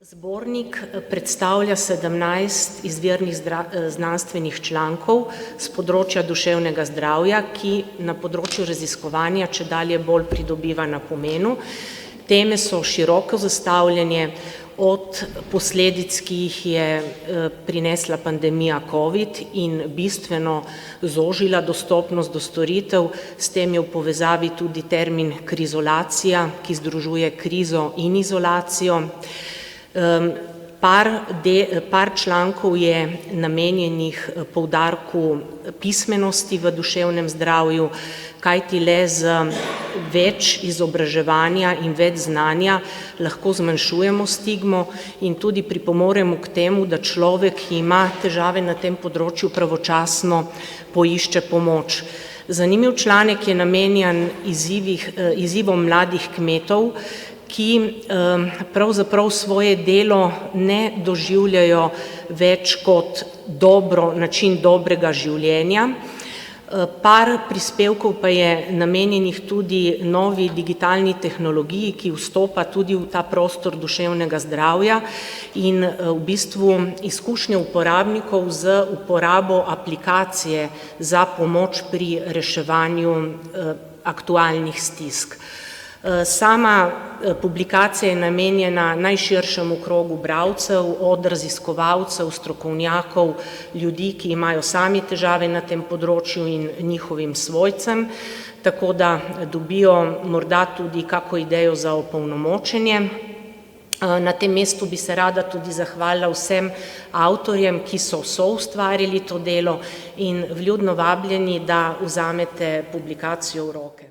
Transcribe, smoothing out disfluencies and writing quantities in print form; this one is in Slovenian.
Zbornik predstavlja 17 izvirnih znanstvenih člankov z področja duševnega zdravja, ki na področju raziskovanja čedalje bolj pridobiva na pomenu. Teme so široko zastavljene od posledic, ki jih je prinesla pandemija COVID in bistveno zožila dostopnost do storitev, s tem je v povezavi tudi termin krizolacija, ki združuje krizo in izolacijo. Par člankov je namenjenih poudarku pismenosti v duševnem zdravju, kajti le z več izobraževanja in več znanja lahko zmanjšujemo stigmo in tudi pripomoremo k temu, da človek, ki ima težave na tem področju, pravočasno poišče pomoč. Zanimiv članek je namenjen izzivom mladih kmetov, ki pravzaprav svoje delo ne doživljajo več kot način dobrega življenja. Par prispevkov pa je namenjenih tudi novi digitalni tehnologiji, ki vstopa tudi v ta prostor duševnega zdravja in v bistvu izkušnje uporabnikov z uporabo aplikacije za pomoč pri reševanju aktualnih stisk. Sama publikacija je namenjena najširšemu krogu bralcev, od raziskovalcev, strokovnjakov, ljudi, ki imajo sami težave na tem področju in njihovim svojcem, tako da dobijo morda tudi kako idejo za opolnomočenje. Na tem mestu bi se rada tudi zahvalila vsem avtorjem, ki so soustvarili to delo in vljudno vabljeni, da vzamete publikacijo v roke.